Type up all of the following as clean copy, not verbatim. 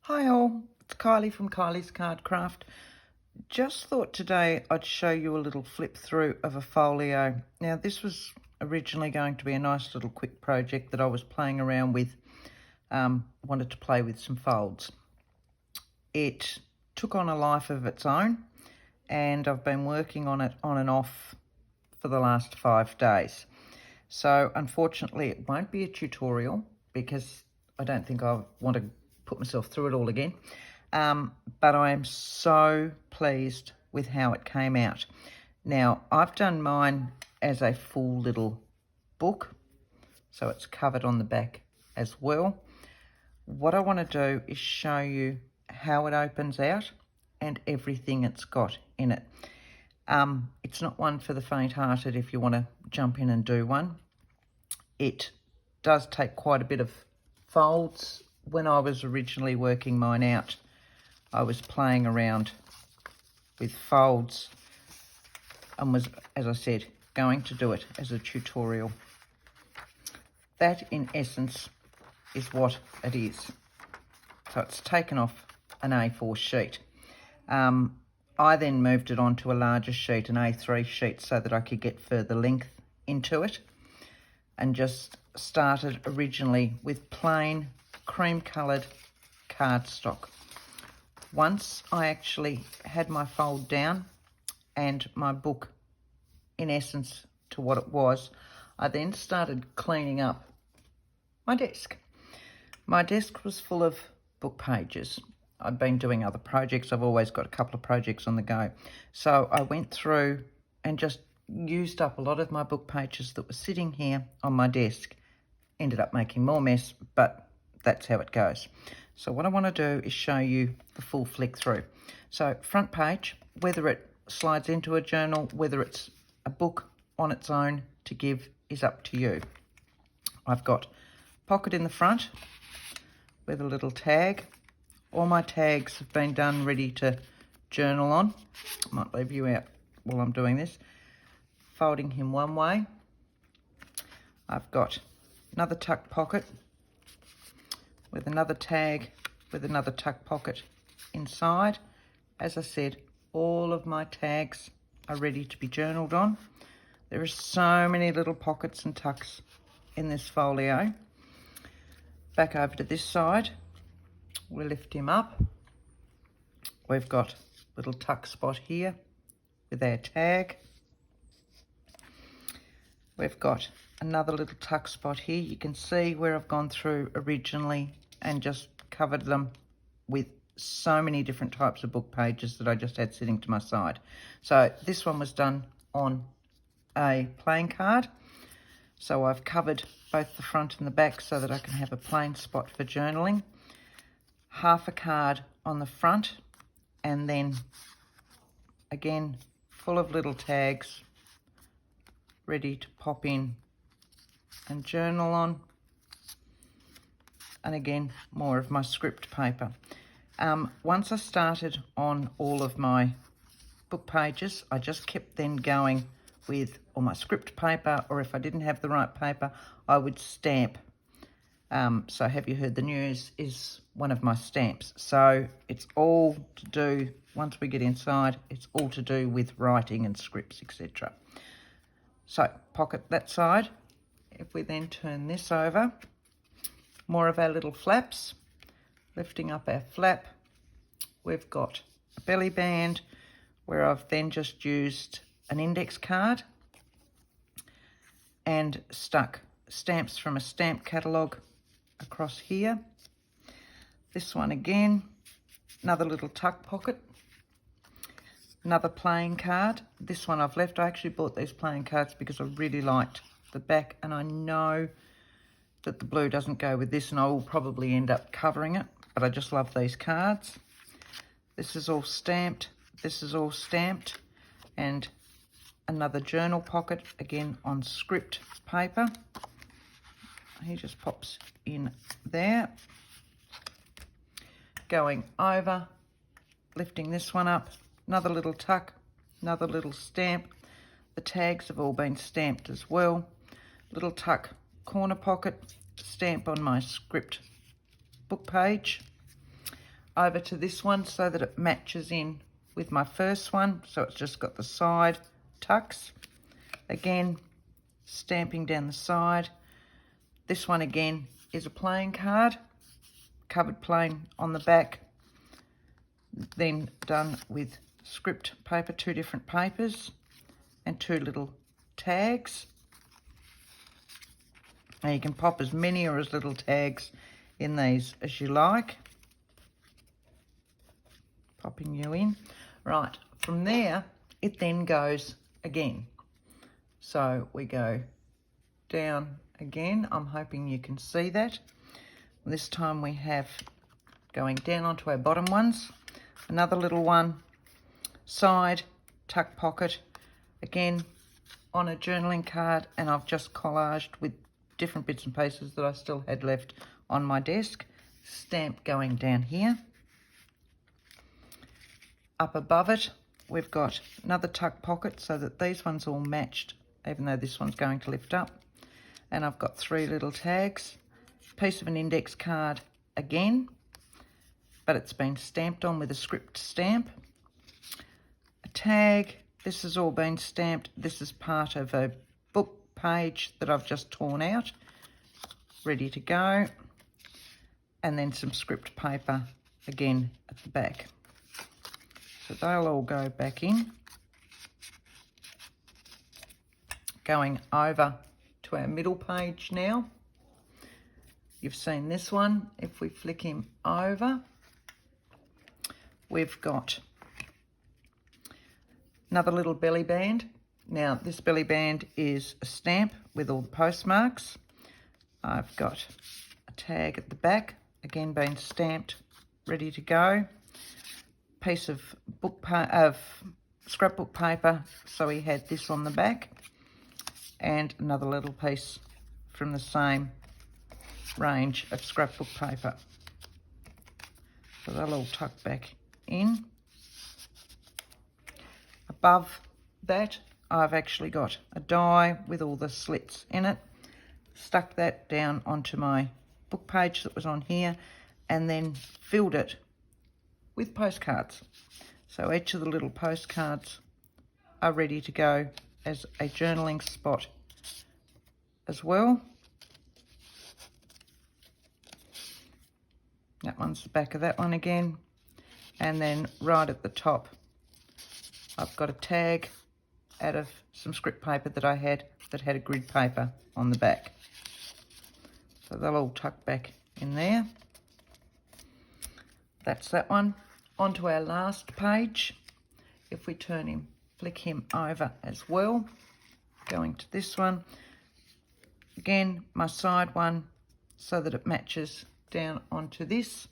Hi all, it's Kylie from Kylie's Card Craft. Just thought today I'd show you a little flip through of a folio. Now this was originally going to be a nice little quick project that I was playing around with. Wanted to play with some folds. It took on a life of its own and I've been working on it on and off for the last 5 days. So unfortunately it won't be a tutorial because I don't think I want to put myself through it all again. But I am so pleased with how it came out. Now, I've done mine as a full little book, so it's covered on the back as well. What I want to do is show you how it opens out and everything it's got in it. It's not one for the faint-hearted if you want to jump in and do one. It does take quite a bit of folds. When I was originally working mine out, I was playing around with folds and was, as I said, going to do it as a tutorial. That, in essence, is what it is. So it's taken off an A4 sheet. I then moved it onto a larger sheet, an A3 sheet, so that I could get further length into it, and just started originally with plain cream-coloured cardstock. Once I actually had my fold down and my book, in essence, to what it was, I then started cleaning up my desk. My desk was full of book pages. I've been doing other projects. I've always got a couple of projects on the go. So I went through and just used up a lot of my book pages that were sitting here on my desk. Ended up making more mess, but that's how it goes. So what I want to do is show you the full flick through. So front page, whether it slides into a journal, whether it's a book on its own to give, is up to you. I've got pocket in the front with a little tag. All my tags have been done, ready to journal on. I might leave you out while I'm doing this. Folding him one way. I've got another tuck pocket with another tag with another tuck pocket inside. As I said, all of my tags are ready to be journaled on. There are so many little pockets and tucks in this folio. Back over to this side, we'll lift him up. We've got a little tuck spot here with our tag. We've got another little tuck spot here. You can see where I've gone through originally and just covered them with so many different types of book pages that I just had sitting to my side. So this one was done on a plain card. So I've covered both the front and the back so that I can have a plain spot for journaling. Half a card on the front, and then again full of little tags ready to pop in and journal on. And again, more of my script paper. Once I started on all of my book pages, I just kept then going with all my script paper, or if I didn't have the right paper, I would stamp. So Have You Heard the News is one of my stamps. So it's all to do, once we get inside, it's all to do with writing and scripts, etc. So pocket that side. If we then turn this over, more of our little flaps. Lifting up our flap, we've got a belly band where I've then just used an index card and stuck stamps from a stamp catalogue across here. This one again, another little tuck pocket, another playing card. This one I've left. I actually bought these playing cards because I really liked the back, and I know that the blue doesn't go with this and I will probably end up covering it, but I just love these cards. This is all stamped, this is all stamped, and another journal pocket, again on script paper. He just pops in there. Going over, lifting this one up, another little tuck, another little stamp. The tags have all been stamped as well. Little tuck corner pocket, stamp on my script book page. over to this one so that it matches in with my first one. So it's just got the side tucks. Again, stamping down the side. This one again is a playing card, covered plain on the back, then done with script paper, 2 different papers and 2 little tags. Now you can pop as many or as little tags in these as you like. Popping you in. Right, from there it then goes again. So we go down again. I'm hoping you can see that. This time we have going down onto our bottom ones. Another little one, side, tuck pocket, again on a journaling card, and I've just collaged with different bits and pieces that I still had left on my desk. Stamp going down here. Up above it, we've got another tuck pocket so that these ones all matched, even though this one's going to lift up. And I've got 3 little tags. Piece of an index card again, but it's been stamped on with a script stamp. A tag, this has all been stamped. This is part of a book page that I've just torn out, ready to go. And then some script paper again at the back. So they'll all go back in. Going over to our middle page now. You've seen this one. If we flick him over, we've got another little belly band. Now this belly band is a stamp with all the postmarks. I've got a tag at the back, again being stamped, ready to go. Piece of scrapbook paper, so he had this on the back, and another little piece from the same range of scrapbook paper. So they'll all tuck back in. Above that, I've actually got a die with all the slits in it. Stuck that down onto my book page that was on here, and then filled it with postcards. So each of the little postcards are ready to go as a journaling spot as well. That one's the back of that one again. And then right at the top, I've got a tag out of some script paper that I had that had a grid paper on the back. So they'll all tuck back in there. That's that one. Onto our last page. If we turn him, flick him over as well. Going to this one. Again, my side one so that it matches down onto this.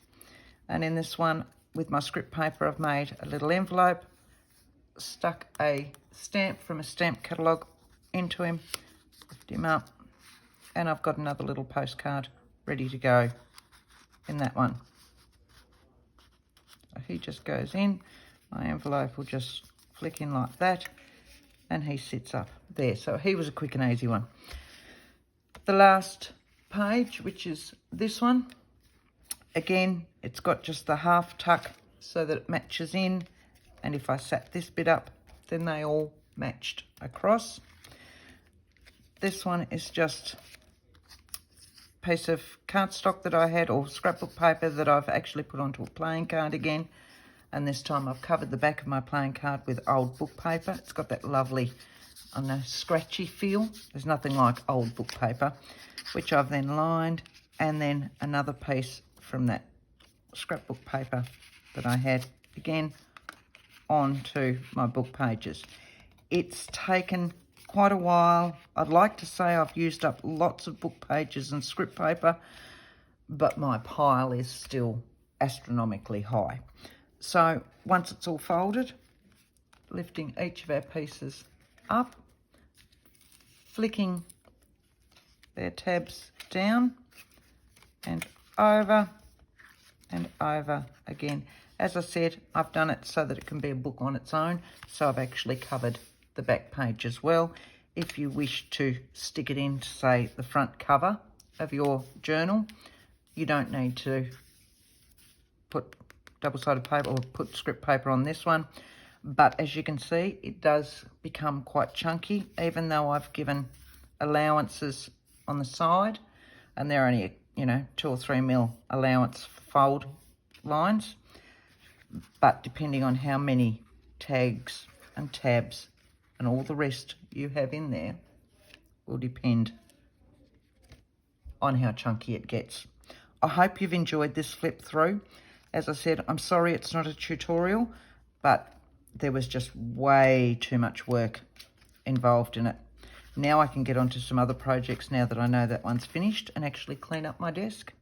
And in this one, with my script paper, I've made a little envelope, stuck a stamp from a stamp catalogue into him, lift him up, and I've got another little postcard ready to go in that one. So he just goes in, my envelope will just flick in like that, and he sits up there. So he was a quick and easy one. The last page, which is this one, again, it's got just the half tuck so that it matches in, and if I sat this bit up, then they all matched across. This one is just a piece of cardstock that I had, or scrapbook paper that I've actually put onto a playing card again, and this time I've covered the back of my playing card with old book paper. It's got that lovely, I don't know, scratchy feel. There's nothing like old book paper, which I've then lined, and then another piece from that scrapbook paper that I had again onto my book pages. It's taken quite a while. I'd like to say I've used up lots of book pages and script paper, but my pile is still astronomically high. So once it's all folded, lifting each of our pieces up, flicking their tabs down and over again. As I said, I've done it so that it can be a book on its own, so I've actually covered the back page as well. If you wish to stick it into, say, the front cover of your journal, you don't need to put double-sided paper, or put script paper on this one. But as you can see, it does become quite chunky, even though I've given allowances on the side, and they're only, 2 or 3 mil allowance fold lines. But depending on how many tags and tabs and all the rest you have in there will depend on how chunky it gets. I hope you've enjoyed this flip through. As I said, I'm sorry it's not a tutorial, but there was just way too much work involved in it. Now I can get on to some other projects now that I know that one's finished and actually clean up my desk.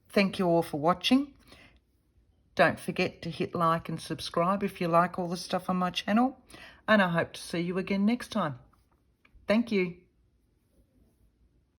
Thank you all for watching. Don't forget to hit like and subscribe if you like all the stuff on my channel. And I hope to see you again next time. Thank you.